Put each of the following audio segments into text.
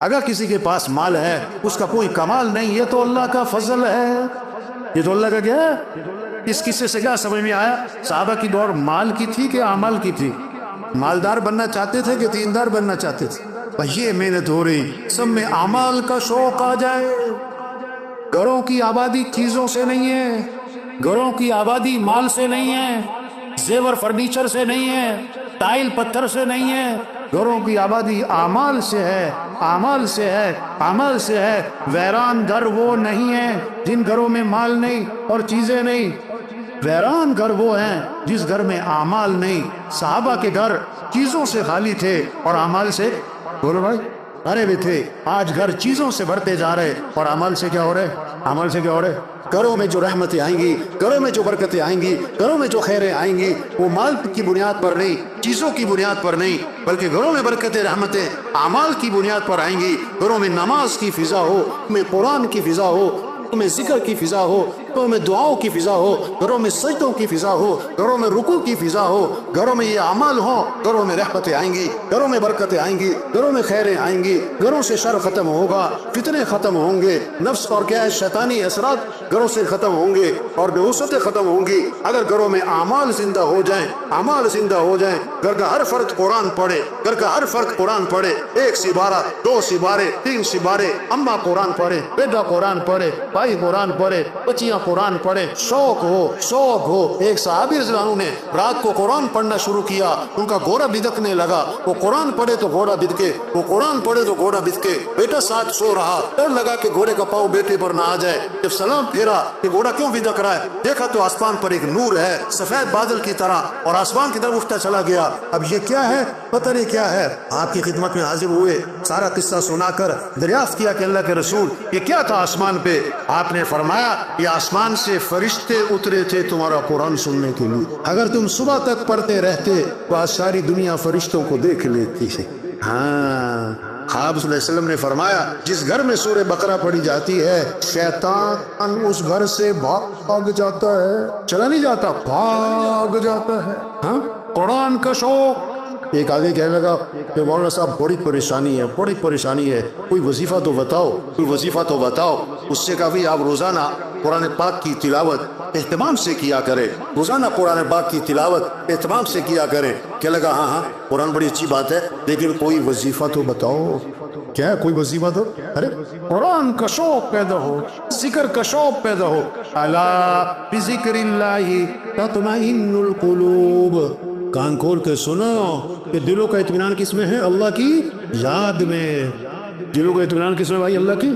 اگر کسی کے پاس مال ہے اس کا کوئی کمال نہیں، یہ تو اللہ کا فضل ہے، یہ تو اللہ کا کیا ہے۔ اس قصے سے کیا سمجھ میں آیا؟ صحابہ کی دور مال کی تھی کہ اعمال کی تھی؟ مالدار بننا چاہتے تھے کہ دیندار بننا چاہتے تھے؟ یہ محنت ہو رہی، سب میں اعمال کا شوق آ جائے۔ گھروں کی آبادی چیزوں سے نہیں ہے، گھروں کی آبادی مال سے نہیں ہے، زیور فرنیچر سے نہیں ہے، ٹائل پتھر سے نہیں ہے، گھروں کی آبادی اعمال سے ہے، اعمال سے ہے، عمل سے ہے۔ ویران گھر وہ نہیں ہے جن گھروں میں مال نہیں اور چیزیں نہیں، ویران گھر وہ ہیں جس گھر میں اعمال نہیں۔ صحابہ کے گھر چیزوں سے خالی تھے اور اعمال سے، بولو بھائی، بھرے بھی تھے۔ آج گھر چیزوں سے بھرتے جا رہے اور عمل سے کیا ہو رہے؟ عمل سے کیا ہو رہے؟ گھروں میں جو رحمتیں آئیں گی، گھروں میں جو برکتیں آئیں گی، گھروں میں جو خیریں آئیں گی، وہ مال کی بنیاد پر نہیں، چیزوں کی بنیاد پر نہیں، بلکہ گھروں میں برکتیں، رحمتیں اعمال کی بنیاد پر آئیں گی۔ گھروں میں نماز کی فضا ہو، میں قرآن کی فضا ہو، گھروں میں ذکر کی فضا ہو، گھروں میں دعاؤں کی فضا ہو، گھروں میں سجدوں کی فضا ہو، گھروں میں رکوع کی فضا ہو، گھروں میں یہ اعمال ہوں، گھروں میں رحمتیں آئیں گی، گھروں میں برکتیں آئیں گی، گھروں میں خیریں آئیں گی، گھروں سے شر ختم ہوگا، فتنے ختم ہوں گے، نفس اور کیا ہے شیطانی اثرات گھروں سے ختم ہوں گے اور نحوستیں ختم ہوں گی۔ اگر گھروں میں اعمال زندہ ہو جائیں، اعمال زندہ ہو جائیں، گھر کا ہر فرد قرآن پڑھے، گھر کا ہر فرد قرآن پڑھے، 1 سپارہ 2 سپارے 3 سپارے، اماں قرآن پڑھے، بیٹا قرآن پڑھے، بھائی قرآن پڑھے، بچیاں قرآن پڑھے، شوق ہو، شوق ہو۔ ایک صحابی رضی اللہ عنہ نے رات کو قرآن پڑھنا شروع کیا، ان کا گھوڑا بدکنے لگا، وہ قرآن پڑھے تو گھوڑا بدکے، وہ قرآن پڑھے تو گھوڑا بدکے۔ بیٹا ساتھ سو رہا، ڈر لگا کہ گھوڑے کا پاؤں بیٹے پر نہ آ جائے۔ جب سلام پھیرا کہ گھوڑا کیوں بدک رہا ہے، دیکھا تو آسمان پر ایک نور ہے سفید بادل کی طرح، اور آسمان کی طرف اٹھتا چلا گیا۔ اب یہ کیا ہے؟ پتہ نہیں کیا ہے۔ آپ کی خدمت میں حاضر ہوئے، سارا قصہ سنا کر دریافت کیا کہ اللہ کے رسول یہ کیا تھا آسمان پہ؟ آپ نے فرمایا یہ آسمان سے فرشتے اترے تھے تمہارا قرآن سننے کے لیے، اگر تم صبح تک پڑھتے رہتے تو آج ساری دنیا فرشتوں کو دیکھ لیتی ہے۔ ہاں، آپ صلی اللہ علیہ وسلم نے فرمایا جس گھر میں سورہ بقرہ پڑھی جاتی ہے شیطان اس گھر سے بھاگ جاتا ہے، چلا نہیں جاتا، بھاگ جاتا ہے۔ ہاں، قرآن کا شوق۔ ایک آگے کہنے لگا کہ مولانا صاحب بڑی پریشانی ہے، بڑی پریشانی ہے، کوئی وظیفہ تو بتاؤ، کوئی وظیفہ تو بتاؤ۔ اس سے کافی آپ روزانہ قرآن پاک کی تلاوت اہتمام سے کیا کرے، روزانہ قرآن پاک کی تلاوت اہتمام سے کیا کرے۔ کیا لگا ہاں قرآن بڑی اچھی بات ہے، لیکن کوئی وظیفہ تو بتاؤ۔ کیا ہے کوئی وظیفہ تو؟ ارے قرآن کا شوق پیدا ہو، ذکر کا شوق پیدا ہو۔ الا بذکر اللہ تطمئن القلوب۔ کان کھول کے سنو کہ دلوں کا اطمینان کس میں ہے؟ اللہ کی یاد میں۔ دلوں کا اطمینان کس میں بھائی؟ اللہ کی۔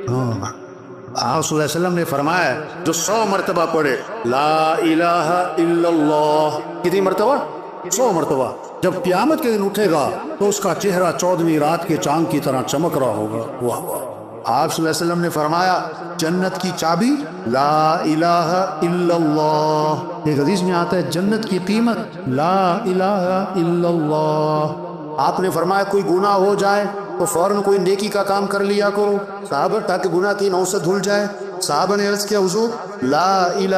ہاں، آپ صلی اللہ علیہ وسلم نے فرمایا جو 100 مرتبہ پڑھے لا الہ الا اللہ، کتنی مرتبہ؟ 100 مرتبہ، جب قیامت کے دن اٹھے گا تو اس کا چہرہ 14ویں رات کے چاند کی طرح چمک رہا ہوگا۔ واہ واہ۔ آپ صلی اللہ علیہ وسلم نے فرمایا جنت کی چابی لا الہ الا اللہ۔ ایک حدیث میں آتا ہے جنت کی قیمت لا الہ الا اللہ۔ آپ نے فرمایا کوئی گناہ ہو جائے تو فوراً کوئی نیکی کا کام کر لیا کرو صحابہ، تاکہ گناہ کی نوسط دھل جائے۔ صحابہ نے عرض کیا حضور لا الہ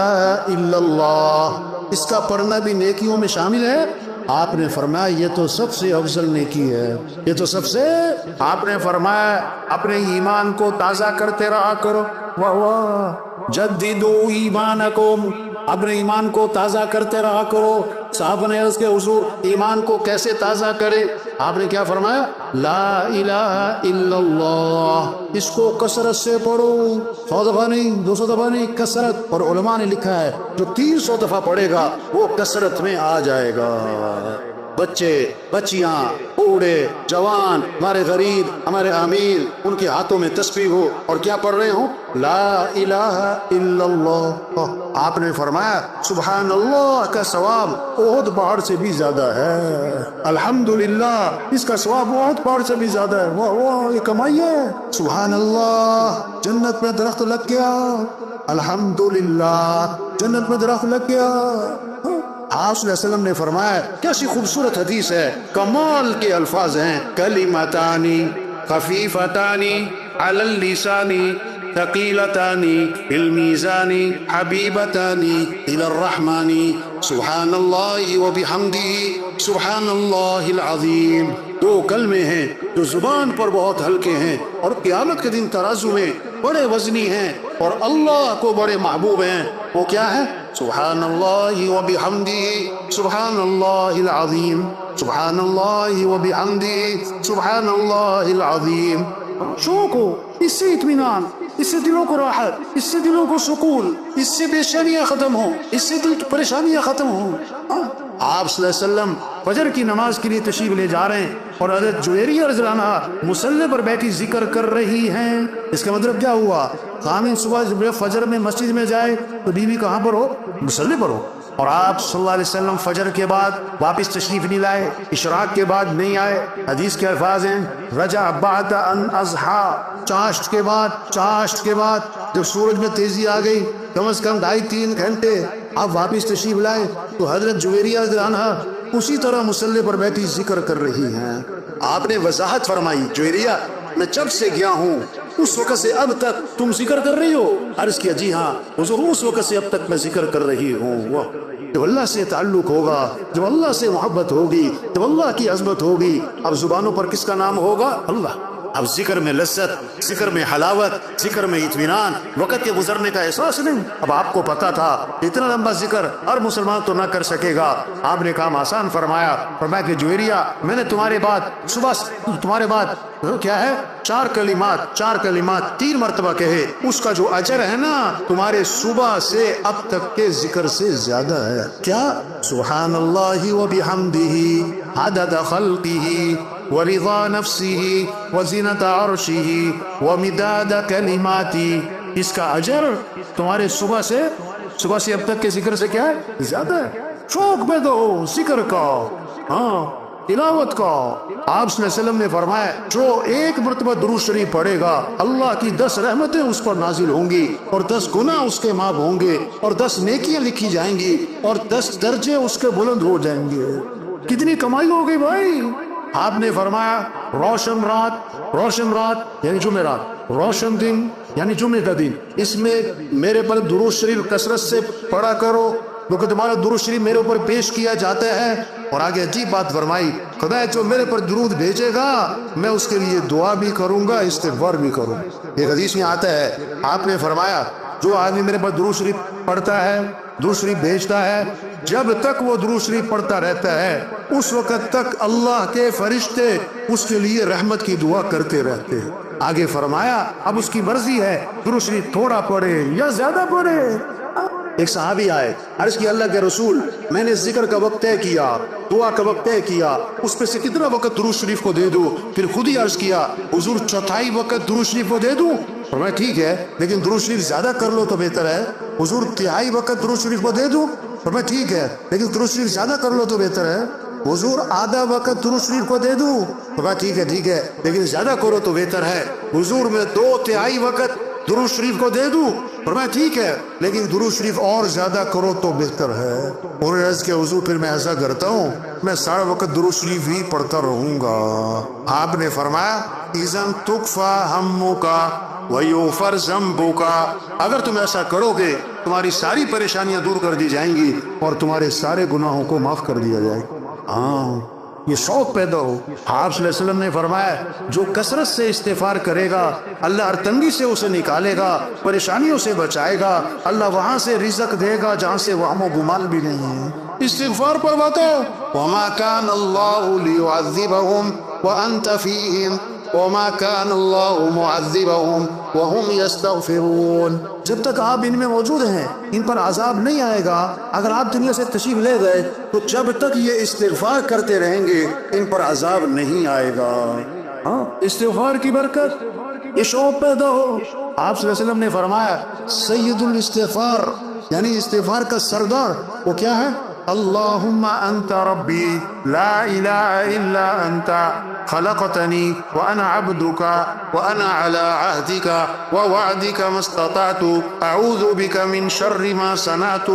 الا اللہ، اس کا پڑھنا بھی نیکیوں میں شامل ہے؟ آپ نے فرمایا یہ تو سب سے افضل نیکی ہے، یہ تو سب سے۔ آپ نے فرمایا اپنے ایمان کو تازہ کرتے رہا کرو۔ واہ واہ، جددوا ایمانکم، اپنے ایمان کو تازہ کرتے رہا کرو۔ صحابہ نے عرض کیا حضور ایمان کو کیسے تازہ کرے؟ آپ نے کیا فرمایا لا الہ الا اللہ، اس کو کثرت سے پڑھو، 100 دفعہ نہیں، 200 دفعہ نہیں، کثرت۔ اور علماء نے لکھا ہے جو 300 دفعہ پڑھے گا وہ کثرت میں آ جائے گا۔ بچے، بچیاں، بوڑھے، جوان، ہمارے غریب، ہمارے امیر، ان کے ہاتھوں میں تسبیح ہو اور کیا پڑھ رہے ہوں لا الہ الا اللہ۔ آپ نے فرمایا سبحان اللہ کا ثواب احد پہاڑ سے بھی زیادہ ہے، الحمدللہ اس کا ثواب احد پہاڑ سے بھی زیادہ ہے۔ واہ واہ، یہ کمائی ہے۔ سبحان اللہ، جنت میں درخت لگ گیا، الحمدللہ جنت میں درخت لگ گیا۔ آپ صلی اللہ علیہ وسلم نے فرمایا کیسی خوبصورت حدیث ہے، کمال کے الفاظ ہیں، کلمتانی خفیفتانی علی اللسان ثقیلتانی فی المیزان حبیبتانی الی الرحمن سبحان اللہ وبحمدہ سبحان اللہ العظیم، دو کلمے ہیں جو زبان پر بہت ہلکے ہیں اور قیامت کے دن ترازو میں بڑے وزنی ہیں اور اللہ کو بڑے محبوب ہیں۔ وہ کیا ہے؟ سبحان اللہ و بحمدہ سبحان اللہ العظیم، سبحان اللہ و بحمدہ سبحان اللہ العظیم۔ شوق ہو، اس سے اطمینان، اس سے دلوں کو راحت، اس سے دلوں کو سکون، اس سے پریشانیاں ختم ہوں، اس سے دل پریشانیاں ختم ہوں۔ آپ صلی اللہ علیہ وسلم فجر کی نماز کے لیے تشریف لے جا رہے ہیں اور حضرت جویریہ رضی اللہ عنہا مصلی پر بیٹھی ذکر کر رہی ہیں۔ اس کا مطلب کیا ہوا؟ خامن صبح جب فجر میں مسجد میں جائے تو بیوی کہاں پر ہو؟ مصلی پر ہو۔ اور آپ صلی اللہ علیہ وسلم فجر کے بعد واپس تشریف نہیں لائے، اشراق کے بعد نہیں آئے۔ حدیث کے الفاظ ہیں رجع بعد ان اضحی، چاشت کے بعد جب سورج میں تیزی آ گئی، کم از کم 2.5-3 گھنٹے آپ واپس تشریف لائے تو حضرت جویریہ رضی اللہ عنہا اسی طرح مصلی پر بیٹھی ذکر کر رہی ہیں۔ آپ نے وضاحت فرمائی، جویریہ میں جب سے گیا ہوں اس وقت سے اب تک تم ذکر کر رہی ہو؟ عرض کیا جی ہاں حضور، اس وقت سے اب تک میں ذکر کر رہی ہوں۔ جب اللہ سے تعلق ہوگا، جب اللہ سے محبت ہوگی، جب اللہ کی عظمت ہوگی، اب زبانوں پر کس کا نام ہوگا؟ اللہ۔ اب ذکر میں لذت، ذکر میں حلاوت، ذکر میں اطمینان، وقت کے گزرنے کا احساس نہیں۔ اب آپ کو پتا تھا اتنا لمبا ذکر ہر مسلمان تو نہ کر سکے گا، آپ نے کام آسان فرمایا کہ جویریہ میں نے تمہارے بعد کیا ہے 4 کلمات 3 مرتبہ کہے، اس کا جو اجر ہے نا تمہارے صبح سے اب تک کے ذکر سے زیادہ ہے۔ کیا؟ سبحان اللہ و بحمدہ عدد خلقہ ورضا نفسہ وزنۃ عرشہ ومداد کلماتہ، اس کا اجر تمہارے صبح سے اب تک کے ذکر سے کیا ہے؟ زیادہ ہے۔ شوق پیدا ہو ذکر کا، ہاں تلاوت کا۔ آپ صلی اللہ علیہ وسلم نے فرمایا جو 1 مرتبہ درود شریف پڑھے گا اللہ کی 10 رحمتیں اس پر نازل ہوں گی اور 10 گناہ اس کے معاف ہوں گے اور 10 نیکیاں لکھی جائیں گی اور 10 درجے اس کے بلند ہو جائیں گے۔ کتنی کمائی ہو گئی بھائی! آپ نے فرمایا روشن رات یعنی جمعرات، روشن دن یعنی جمعے کا دن، اس میں میرے پر درود شریف کثرت سے پڑھا کرو کیونکہ تمہارا درود شریف میرے اوپر پیش کیا جاتا ہے۔ اور آگے عجیب بات فرمائی، خدا جو میرے پر درود بھیجے گا میں اس کے لیے دعا بھی کروں گا، استغفار بھی کروں گا۔ ایک حدیث میں آتا ہے آپ نے فرمایا جو آدمی میرے پر درود شریف پڑھتا ہے، درود شریف بھیجتا ہے، جب تک وہ درود شریف پڑھتا رہتا ہے اس وقت تک اللہ کے فرشتے اس کے لیے رحمت کی دعا کرتے رہتے ہیں۔ آگے فرمایا اب اس کی مرضی ہے درود شریف تھوڑا پڑھے یا زیادہ پڑھے۔ ایک صحابی آئے، عرض کیا اللہ کے رسول میں نے ذکر کا وقت طے کیا، دعا کا وقت طے کیا، اس پہ سے کتنا وقت درود شریف کو دے دوں؟ پھر خود ہی عرض کیا حضور 1/4 وقت درود شریف کو دے دوں؟ فرمایا ٹھیک ہے لیکن درود شریف زیادہ کر لو تو بہتر ہے۔ حضور 1/3 وقت درود شریف کو دے دوں؟ فرمایا ٹھیک ہے لیکن درود شریف زیادہ کر لو تو بہتر ہے۔ حضور آدھا وقت درود شریف کو دے دوں؟ فرمایا ٹھیک ہے لیکن زیادہ کرو تو بہتر ہے۔ حضور میں 2/3 وقت درود شریف کو دے دوں؟ فرمایا ٹھیک ہے لیکن درود شریف اور زیادہ کرو تو بہتر ہے۔ اور عرض کہ حضور پھر میں ایسا کرتا ہوں میں سارا وقت درود شریف ہی پڑھتا رہوں گا۔ آپ نے فرمایا اذن تکفی ہمک ویغفر ذنبک، اگر تم ایسا کرو گے تمہاری ساری پریشانیاں دور کر دی جائیں گی اور تمہارے سارے گناہوں کو معاف کر دیا جائے گا۔ ہاں یہ شوق پیدا ہو۔ آپ صلی اللہ علیہ وسلم نے فرمایا جو کثرت سے استغفار کرے گا اللہ ہر تنگی سے اسے نکالے گا، پریشانیوں سے بچائے گا، اللہ وہاں سے رزق دے گا جہاں سے وہم و گمان بھی نہیں ہے۔ استغفار پر بتاؤ وما كان الله ليعذبهم وانت فيهم وما كان الله معذبهم وهم يستغفرون، جب تک آپ ان میں موجود ہیں ان پر عذاب نہیں آئے گا۔ اگر آپ دنیا سے تشریف لے گئے تو جب تک یہ استغفار کرتے رہیں گے ان پر عذاب نہیں آئے گا۔ ہاں استغفار کی برکت، یہ شوق پیدا ہو۔ آپ صلی اللہ علیہ وسلم نے فرمایا سید الاستغفار یعنی استغفار کا سردار وہ کیا ہے؟ اللہم انت ربی لا الہ الا انت خلقتنی وانا عبدک وانا علی عہدک ووعدک ما استطعت اعوذ بک من شر ما صنعت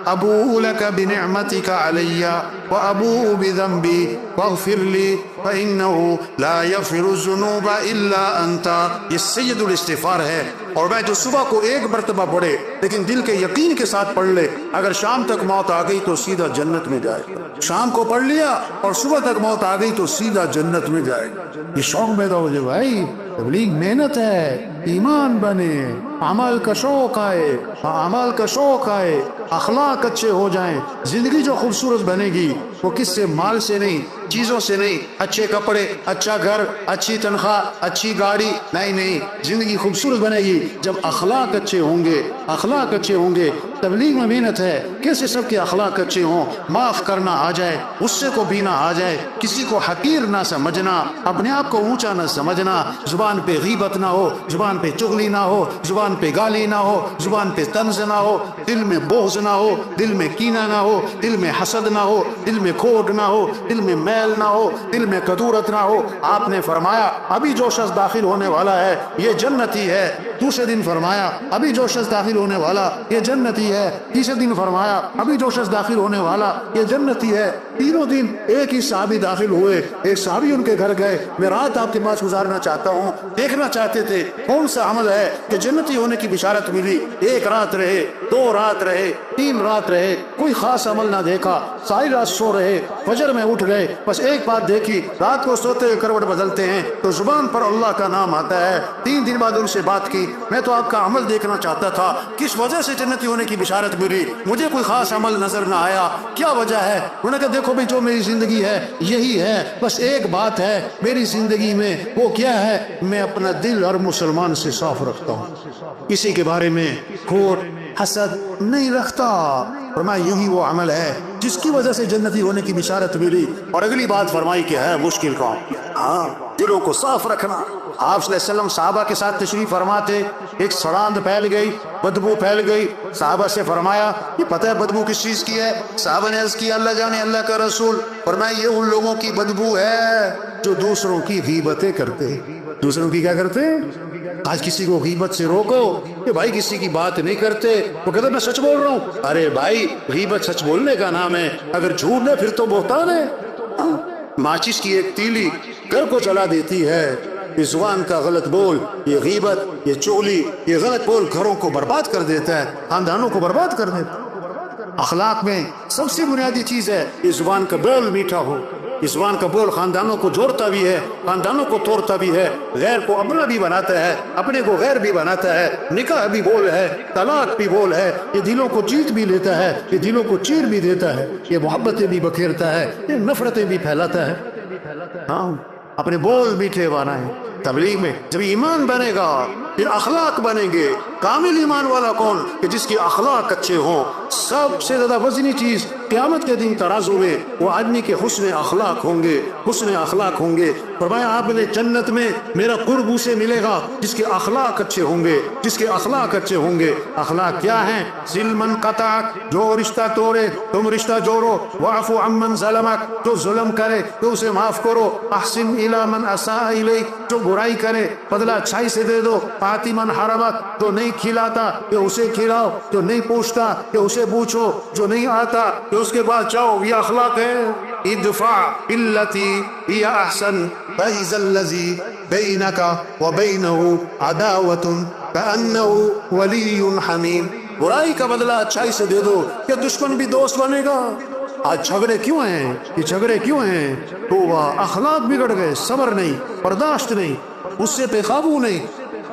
ابوء لک بنعمتک علی وأبوء بذنبي واغفر لي فإنه لا يغفر الذنوب إلا أنت. یہ سید الاستغفار ہے. اور میں جو صبح کو ایک مرتبہ پڑھے لیکن دل کے یقین کے ساتھ پڑھ لے، اگر شام تک موت آ گئی تو سیدھا جنت میں جائے گا. شام کو پڑھ لیا اور صبح تک موت آ گئی تو سیدھا جنت میں جائے گا. یہ شوق پیدا ہو جائے بھائی. تبلیغ محنت ہے، ایمان بنے، عمل کا شوق آئے، عمل کا شوق آئے، اخلاق اچھے ہو جائیں. زندگی جو خوبصورت بنے گی وہ کس سے؟ مال سے نہیں، چیزوں سے نہیں. اچھے کپڑے، اچھا گھر، اچھی تنخواہ، اچھی گاڑی نہیں. زندگی خوبصورت بنے گی جب اخلاق اچھے ہوں گے. اخلاق اچھے ہوں گے. تبلیغ میں محنت ہے کیسے سب کے اخلاق اچھے ہوں، معاف کرنا آ جائے، غصے کو پینا آ جائے، کسی کو حقیر نہ سمجھنا، اپنے آپ کو اونچا نہ سمجھنا، زبان پہ غیبت نہ ہو، زبان پہ چغلی نہ ہو، زبان پہ گالی نہ ہو، زبان پہ طنز نہ ہو، دل میں بغض نہ ہو، دل میں کینہ نہ ہو، دل میں حسد نہ ہو، دل میں کھوٹ نہ ہو، دل میں میل نہ ہو، دل میں کدورت نہ ہو. آپ نے فرمایا ابھی جو شخص داخل ہونے والا ہے یہ جنتی ہے. دوسرے دن فرمایا ابھی جو شخص داخل ہونے والا یہ جنتی ہے. تیسرے دن فرمایا ابھی جو شخص داخل ہونے والا یہ جنتی ہے. تینوں دن ایک ہی صحابی داخل ہوئے. ایک صحابی ان کے گھر گئے. میں رات آپ کے پاس گزارنا چاہتا ہوں، دیکھنا چاہتے تھے کون سا عمل ہے کہ جنتی ہونے کی بشارت ملی. 1 رات رہے، 2 رات رہے، 3 رات رہے، کوئی خاص عمل نہ دیکھا. ساری رات سو رہے، فجر میں اٹھ گئے. بس ایک بات دیکھی، رات کو سوتے ہوئے کروٹ بدلتے ہیں تو زبان پر اللہ کا نام آتا ہے. 3 دن بعد ان سے بات کی، میں تو آپ کا عمل دیکھنا چاہتا تھا، کس وجہ سے جنتی ہونے کی بشارت ملی؟ مجھے کوئی خاص عمل نظر نہ آیا، کیا وجہ ہے؟ انہوں نے کہا دیکھو بھی جو میری زندگی ہے یہی ہے، بس ایک بات ہے میری زندگی میں، وہ کیا ہے؟ میں اپنا دل ہر مسلمان سے صاف رکھتا ہوں، کسی کے بارے میں کھوٹ حسد نہیں رکھتا. فرمایا یہی وہ عمل ہے جس کی وجہ سے جنتی ہونے کی بشارت ملی. اور اگلی بات فرمائی کہ ہے مشکل کام، ہاں دلوں کو صاف رکھنا. آپ صلی اللہ علیہ وسلم صحابہ کے ساتھ تشریف فرما تھے. ایک سڑاند پھیل گئی، بدبو پھیل گئی. صحابہ سے فرمایا یہ پتہ ہے بدبو کس چیز کی ہے؟ صحابہ نے عرض کیا اللہ جانے اللہ کا رسول. فرمایا یہ ان لوگوں کی بدبو ہے جو دوسروں کی غیبتیں کرتے. دوسروں کی کیا کرتے؟ آج کسی کو غیبت سے روکو کہ بھائی کسی کی بات نہیں کرتے، وہ کہتا میں سچ بول رہا ہوں. ارے بھائی غیبت سچ بولنے کا نام ہے، اگر جھوٹ ہے پھر تو بہتان ہے. ماچس کی ایک تیلی گھر کو چلا دیتی ہے. یہ زبان کا غلط بول، یہ غیبت، یہ چغلی، یہ غلط بول گھروں کو برباد کر دیتا ہے، خاندانوں کو برباد کر دیتا ہے. اخلاق میں سب سے بنیادی چیز ہے یہ زبان کا بول میٹھا ہو. اس زبان کا بول خاندانوں کو جوڑتا بھی ہے، خاندانوں کو توڑتا بھی ہے، غیر کو اپنا بھی بناتا ہے، اپنے کو غیر بھی بناتا ہے. نکاح بھی بول ہے، طلاق بھی بول ہے. یہ دلوں کو جیت بھی لیتا ہے، یہ دلوں کو چیر بھی دیتا ہے، یہ محبتیں بھی بکھیرتا ہے، یہ نفرتیں بھی پھیلاتا ہے. ہاں اپنے بول میٹھے بنائیں. تبلیغ میں جب ایمان بنے گا پھر اخلاق بنیں گے. کامل ایمان والا کون؟ کہ جس کے اخلاق اچھے ہوں. سب سے زیادہ وزنی چیز قیامت کے دن ترازو میں وہ آدمی کے حسن اخلاق ہوں گے، حسن اخلاق ہوں گے. فرمایا آپ نے جنت میں میرا قرب اسے ملے گا جس کے اخلاق اچھے ہوں گے، جس کے اخلاق اچھے ہوں گے. اخلاق کیا ہیں؟ ذل من قطعک، جو رشتہ توڑے تم رشتہ جوڑو. واعف عمن ظلمک، جو ظلم کرے تو اسے معاف کرو. احسن الی من اساء الیک، جو برائی کرے بدلہ اچھائی سے دے دو. آتی من حرمک، جو نہیں کھلاتا کہ اسے کھلاؤ، جو نہیں پوچھتا کہ اسے پوچھو، جو نہیں آتا کہ اس کے بعد جاؤ. یہ اخلاق ہے. ادفع بالتی ہی احسن فاذا الذی بینک وبینہ عداوۃ کأنہ ولی حمیم. برائی کا بدلہ اچھائی سے دے دو، کہ دشمن بھی دوست بنے گا. آج جھگڑے کیوں ہیں؟ یہ جھگڑے کیوں ہیں؟ توبہ، اخلاق بگڑ گئے، صبر نہیں، برداشت نہیں، غصے پہ قابو نہیں.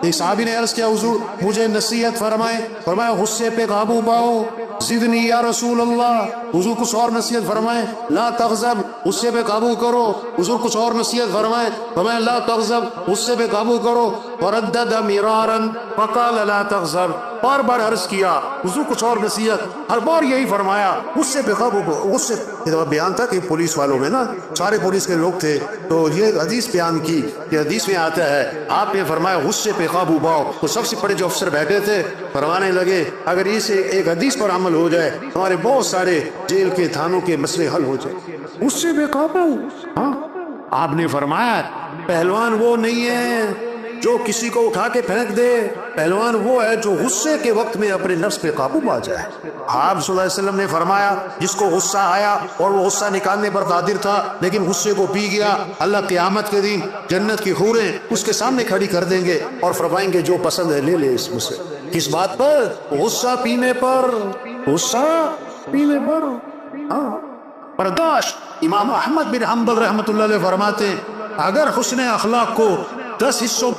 ایک صحابی نے عرض کیا حضور مجھے نصیحت فرمائے. فرمایا غصے پہ قابو پاؤ. زدنی یا رسول اللہ. حضور کچھ اور نصیحت فرمائے. لا تغضب، غصے پہ قابو کرو. حضور کچھ اور نصیحت فرمائے. فرمایا لا تغضب، غصے پہ قابو کرو. وردد مرارا فقال لا تغضب. بار بار عرض کیا. حضور کچھ اور نصیحت، ہر بار یہی فرمایا غصے پہ قابو کرو. غصے یہ بیان تھا کہ پولیس والوں میں نا سارے پولیس کے لوگ تھے تو یہ حدیث بیان کی کہ حدیث میں آتا ہے آپ نے فرمایا غصے پہ قابو پاؤ. تو سب سے بڑے جو افسر بیٹھے تھے فرمانے لگے اگر اسے ایک حدیث پر عمل ہو جائے ہمارے بہت سارے جیل کے تھانوں کے مسئلے حل ہو جائے. غصے پہ قابو. ہاں آپ نے فرمایا پہلوان وہ نہیں ہے جو کسی کو اٹھا کے پھینک دے، پہلوان وہ ہے جو غصے کے وقت میں اپنے نفس پہ قابو پا جائے۔ آپ صلی اللہ علیہ وسلم نے فرمایا جس کو غصہ آیا اور وہ غصہ نکالنے پر قادر تھا لیکن غصے کو پی گیا، اللہ قیامت کے دن جنت کی حوریں اس کے سامنے کھڑی کر دیں گے اور فرمائیں گے جو پسند ہے لے لے اس میں سے۔ کس بات پر؟ غصہ پینے پر، غصہ پینے پر۔ ہاں برداشت۔ امام احمد بن حنبل رحمۃ اللہ علیہ فرماتے ہیں اگر حسن اخلاق کو 10 حصوں